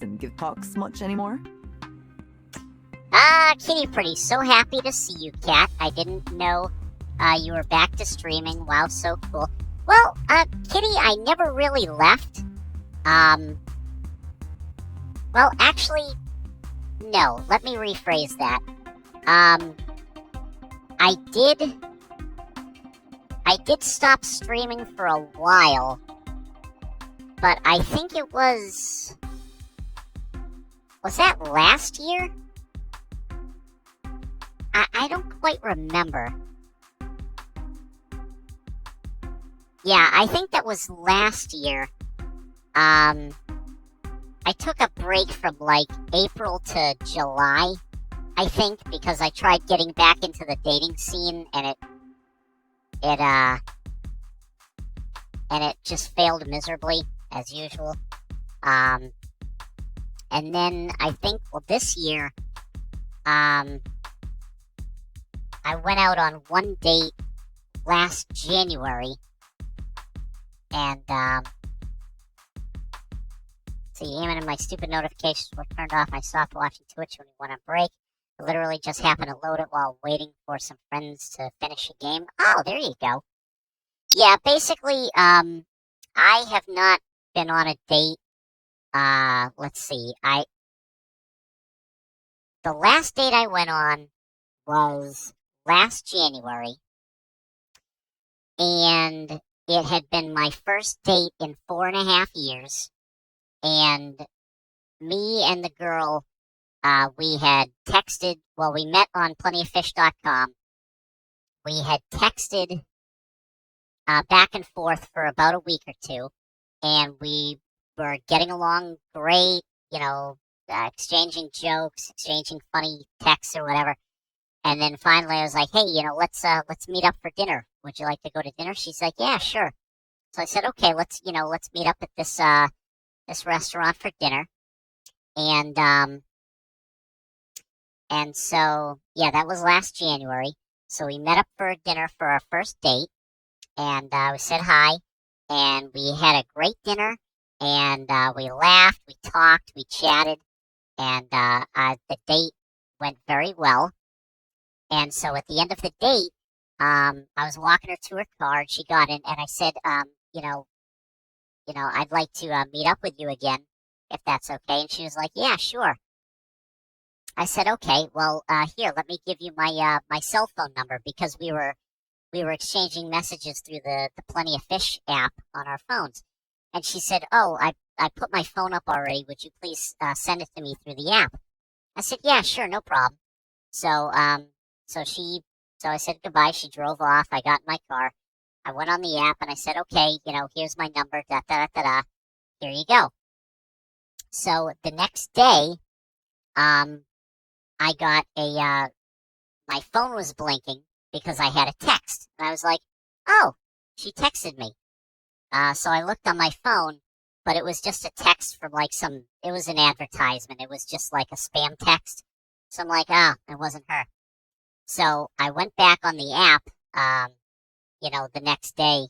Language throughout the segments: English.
and give talks much anymore? Kitty Pretty, so happy to see you, Cat. I didn't know you were back to streaming. Wow, so cool. Well, Kitty, I never really left. Well, actually, no. Let me rephrase that. I did stop streaming for a while, but I think it was that last year? I don't quite remember. Yeah, I think that was last year. I took a break from like April to July, I think, because I tried getting back into the dating scene and it just failed miserably, as usual. And then I think, well, this year, I went out on one date last January, and, see, even and my stupid notifications were turned off. I stopped watching Twitch when we went on break. I literally just happened to load it while waiting for some friends to finish a game. Oh, there you go. Yeah, basically, I have not been on a date. Let's see, the last date I went on was last January, and it had been my first date in 4.5 years, and me and the girl, we had texted, well, we met on plentyoffish.com. We had texted back and forth for about a week or two, and we were getting along great, exchanging jokes, exchanging funny texts or whatever. And then finally I was like, hey, let's meet up for dinner. Would you like to go to dinner? She's like, yeah, sure. So I said, okay, let's meet up at this restaurant for dinner. And so, yeah, that was last January. So we met up for dinner for our first date, and we said hi, and we had a great dinner, and we laughed, we talked, we chatted, and the date went very well. And so at the end of the date, I was walking her to her car, and she got in, and I said, I'd like to meet up with you again, if that's okay. And she was like, yeah, sure. I said, okay, well, here, let me give you my cell phone number, because we were exchanging messages through the Plenty of Fish app on our phones. And she said, oh, I put my phone up already. Would you please send it to me through the app? I said, yeah, sure, no problem. So I said goodbye. She drove off. I got in my car. I went on the app and I said, okay, here's my number, da da da da da. Here you go. So the next day, I got my phone was blinking because I had a text. And I was like, oh, she texted me. So I looked on my phone, but it was just a text from it was an advertisement. It was just like a spam text. So I'm like, it wasn't her. So I went back on the app, the next day,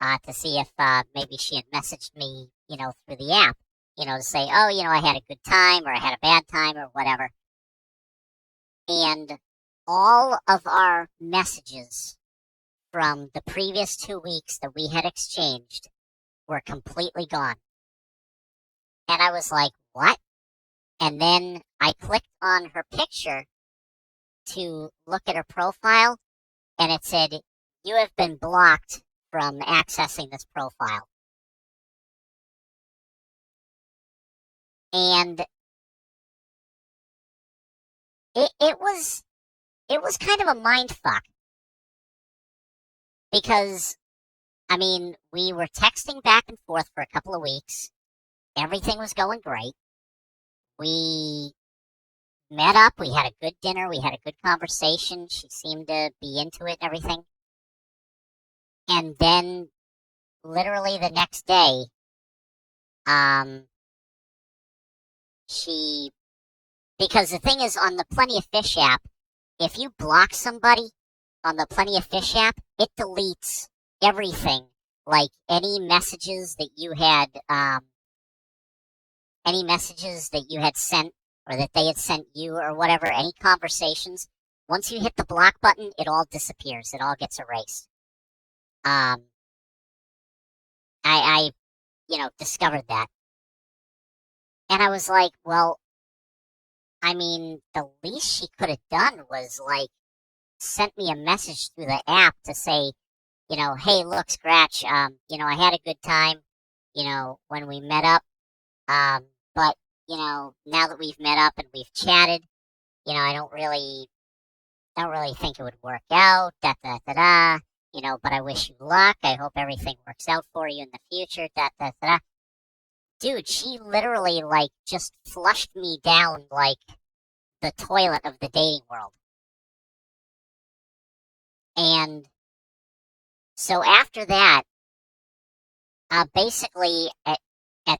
to see if, maybe she had messaged me, through the app, to say, oh, I had a good time or I had a bad time or whatever. And all of our messages from the previous 2 weeks that we had exchanged were completely gone. And I was like, what? And then I clicked on her picture to look at her profile, and it said, you have been blocked from accessing this profile. And it was kind of a mind fuck, because, we were texting back and forth for a couple of weeks. Everything was going great. We met up. We had a good dinner. We had a good conversation. She seemed to be into it and everything. And then, literally the next day, because the thing is, on the Plenty of Fish app, if you block somebody on the Plenty of Fish app, it deletes everything, like any messages that you had any messages that you had sent or that they had sent you or whatever, any conversations, once you hit the block button, it all disappears. It all gets erased. I discovered that. And I was like, well, I mean, the least she could have done was, like, sent me a message through the app to say, hey, look, Skratch, I had a good time, when we met up. But, now that we've met up and we've chatted, I don't really think it would work out, but I wish you luck. I hope everything works out for you in the future, Dude, she literally, like, just flushed me down like the toilet of the dating world. And so after that, basically, at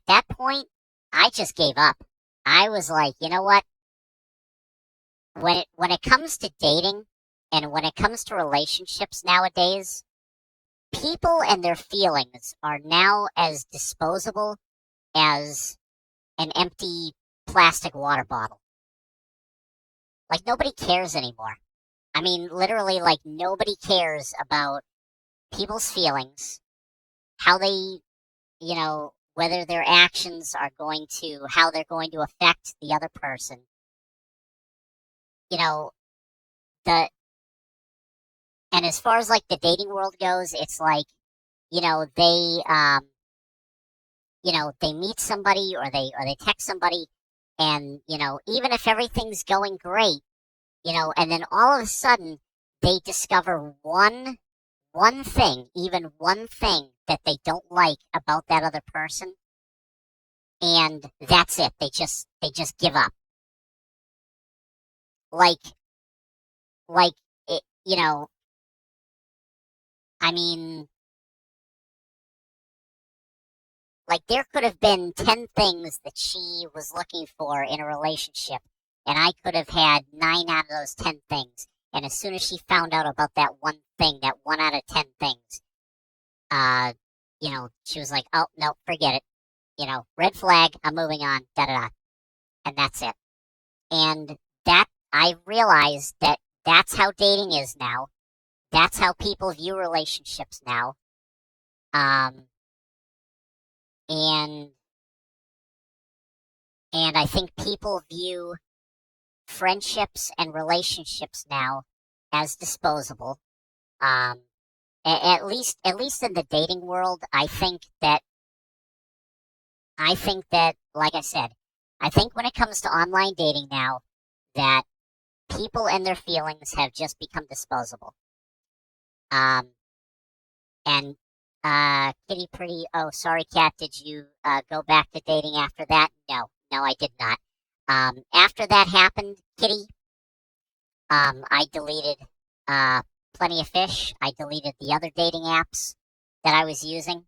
that point, I just gave up. I was like, you know what? When it comes to dating and when it comes to relationships nowadays, people and their feelings are now as disposable as an empty plastic water bottle. Like, nobody cares anymore. I mean, literally, like, nobody cares about people's feelings, how they, whether their actions are how they're going to affect the other person. And as far as, like, the dating world goes, it's like, they meet somebody or they text somebody, and, even if everything's going great, and then all of a sudden they discover one thing, even one thing that they don't like about that other person, and that's it. They just give up. Like it, I mean, like, there could have been 10 things that she was looking for in a relationship, and I could have had 9 out of those 10 things. And as soon as she found out about that one thing, that 1 out of 10 things, she was like, oh, no, forget it. Red flag, I'm moving on, da-da-da. And that's it. And that, I realized that that's how dating is now. That's how people view relationships now. And I think people view friendships and relationships now as disposable. At least in the dating world, I think that, like I said, I think when it comes to online dating now, that people and their feelings have just become disposable. And Kitty Pretty, oh, sorry, Kat, did you go back to dating after that? No, I did not. After that happened, Kitty, I deleted Plenty of Fish. I deleted the other dating apps that I was using,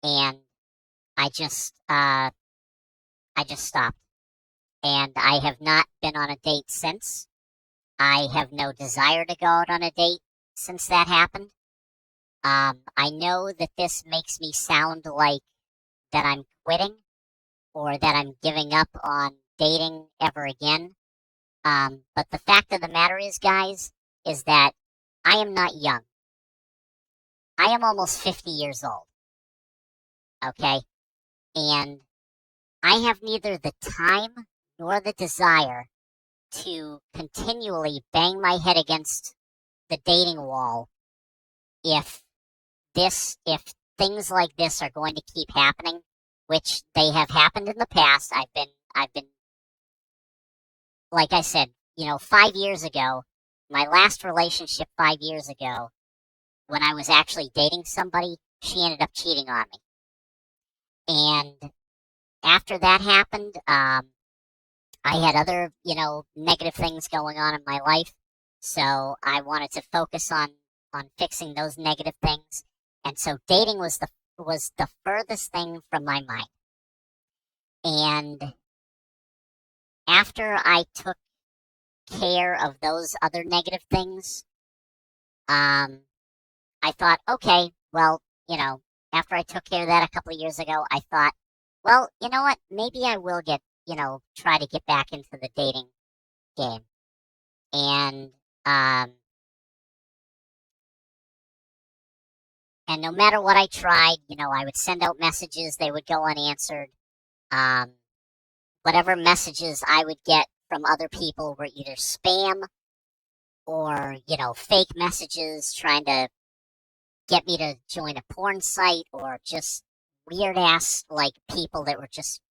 and I just stopped. And I have not been on a date since. I have no desire to go out on a date since that happened. I know that this makes me sound like that I'm quitting or that I'm giving up on dating ever again. But the fact of the matter is, guys, is that I am not young. I am almost 50 years old. Okay? And I have neither the time nor the desire to continually bang my head against the dating wall if things like this are going to keep happening, which they have happened in the past. I've been, like I said, 5 years ago, my last relationship 5 years ago, when I was actually dating somebody, she ended up cheating on me. And after that happened, I had other, negative things going on in my life. So I wanted to focus on fixing those negative things. And so dating was the furthest thing from my mind. And after I took care of those other negative things, I thought, okay, well, after I took care of that a couple of years ago, I thought, Well, you know what? Maybe I will try to get back into the dating game. And, um, and no matter what I tried, I would send out messages, they would go unanswered. Um, Whatever messages I would get from other people were either spam or, fake messages trying to get me to join a porn site or just weird ass, like, people that were just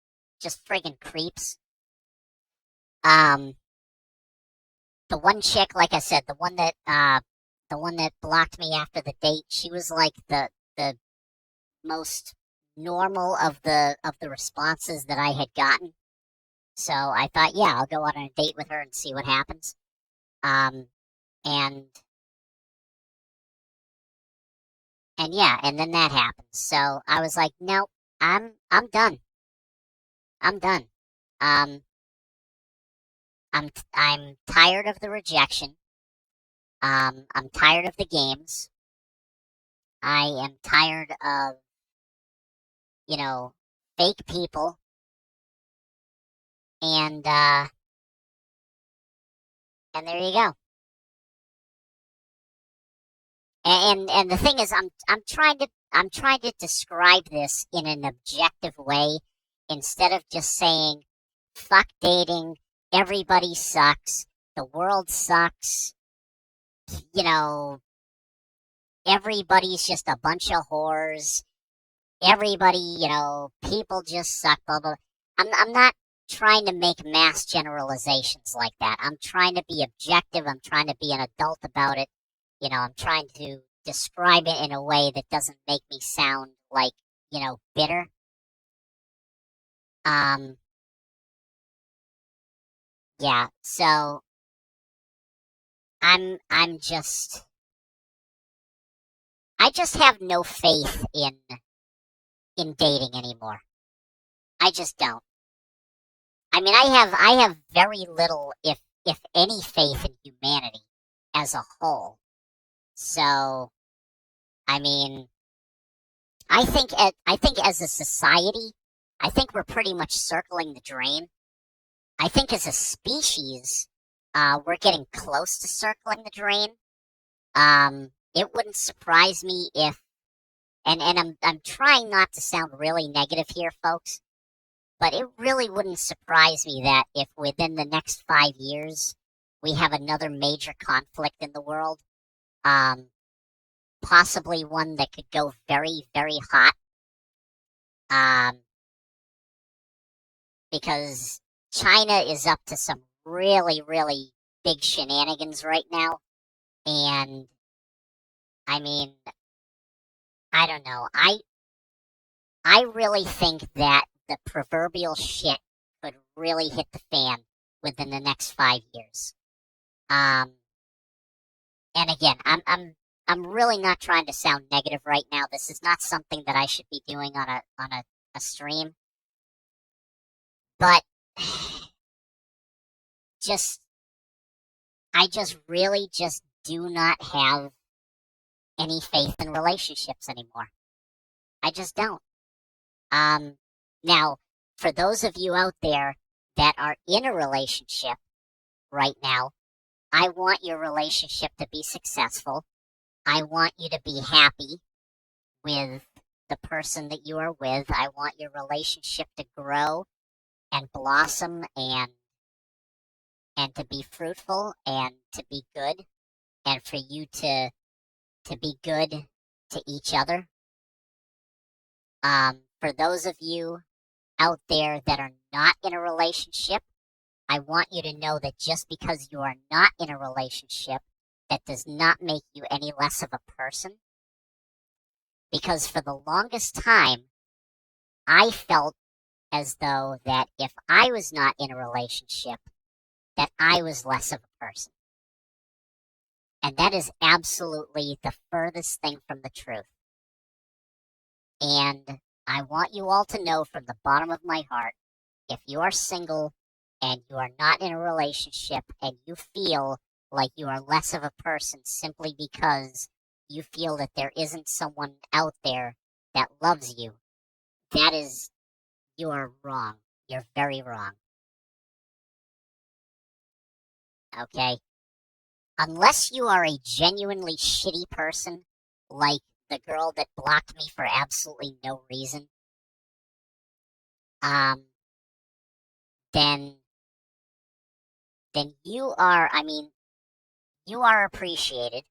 friggin' creeps. Um, the one chick, like I said, the one that blocked me after the date, she was like the most normal of the responses that I had gotten. So I thought, yeah, I'll go out on a date with her and see what happens. Um, and and yeah, and then that happened. So I was like, no, I'm done. I'm done. Um, I'm tired of the rejection. I'm tired of the games. I am tired of, you know, fake people. And and there you go. And the thing is, I'm trying to describe this in an objective way instead of just saying, fuck dating, everybody sucks, the world sucks, you know, everybody's just a bunch of whores, everybody, people just suck, blah, blah. I'm not trying to make mass generalizations like that. I'm trying to be objective. I'm trying to be an adult about it. I'm trying to describe it in a way that doesn't make me sound like, bitter. Um, yeah, so I'm just, I just have no faith in dating anymore. I just don't. I mean, I have very little, if any, faith in humanity as a whole. So, I mean, I think as a society, I think we're pretty much circling the drain. I think as a species, we're getting close to circling the drain. It wouldn't surprise me if, and I'm trying not to sound really negative here, folks, but it really wouldn't surprise me that if within the next 5 years we have another major conflict in the world, um, possibly one that could go very, very hot, um, because China is up to some really, really big shenanigans right now. And I mean, I don't know. I really think that the proverbial shit could really hit the fan within the next 5 years. Um, and again, I'm really not trying to sound negative right now. This is not something that I should be doing on a stream. But just I just really just do not have any faith in relationships anymore. I just don't. Um, Now, for those of you out there that are in a relationship right now, I want your relationship to be successful. I want you to be happy with the person that you are with. I want your relationship to grow and blossom and to be fruitful and to be good and for you to be good to each other. For those of you out there that are not in a relationship, I want you to know that just because you are not in a relationship, that does not make you any less of a person. Because for the longest time, I felt as though that if I was not in a relationship, that I was less of a person. And that is absolutely the furthest thing from the truth. And I want you all to know from the bottom of my heart, if you are single and you are not in a relationship and you feel like you are less of a person simply because you feel that there isn't someone out there that loves you, that is You are wrong. You're very wrong. Okay? Unless you are a genuinely shitty person, like the girl that blocked me for absolutely no reason, um, then you are, I mean, you are appreciated,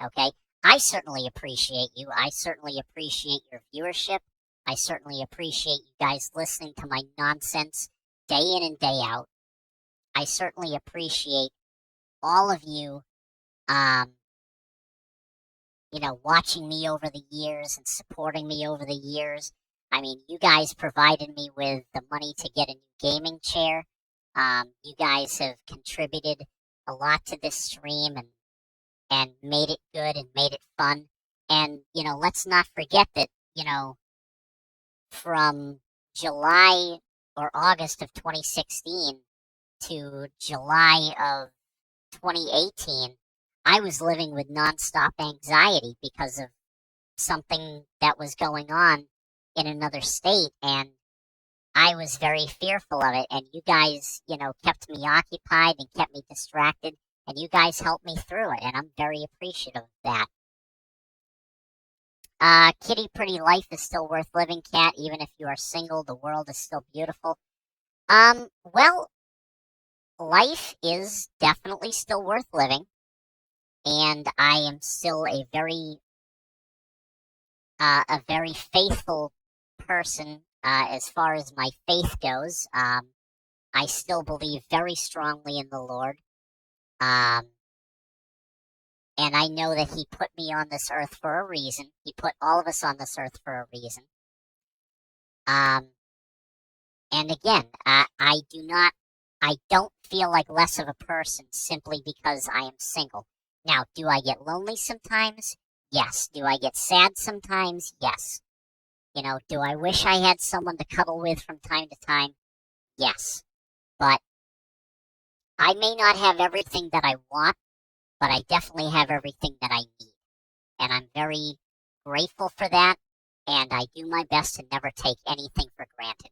okay? I certainly appreciate you. I certainly appreciate your viewership. I certainly appreciate you guys listening to my nonsense day in and day out. I certainly appreciate all of you, watching me over the years and supporting me over the years. I mean, you guys provided me with the money to get a new gaming chair. You guys have contributed a lot to this stream and made it good and made it fun. And, let's not forget that, from July or August of 2016 to July of 2018, I was living with nonstop anxiety because of something that was going on in another state, and I was very fearful of it. And you guys, kept me occupied and kept me distracted, and you guys helped me through it, and I'm very appreciative of that. Kitty Pretty Life is still worth living, Cat. Even if you are single, the world is still beautiful. Well, life is definitely still worth living, and I am still a very faithful person as far as my faith goes. I still believe very strongly in the Lord. And I know that He put me on this earth for a reason. He put all of us on this earth for a reason. And again, I don't feel like less of a person simply because I am single. Now, do I get lonely sometimes? Yes. Do I get sad sometimes? Yes. Do I wish I had someone to cuddle with from time to time? Yes. But I may not have everything that I want, but I definitely have everything that I need. And I'm very grateful for that, and I do my best to never take anything for granted.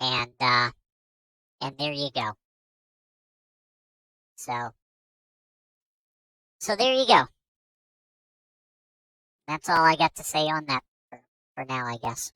And there you go. So there you go. That's all I got to say on that for now, I guess.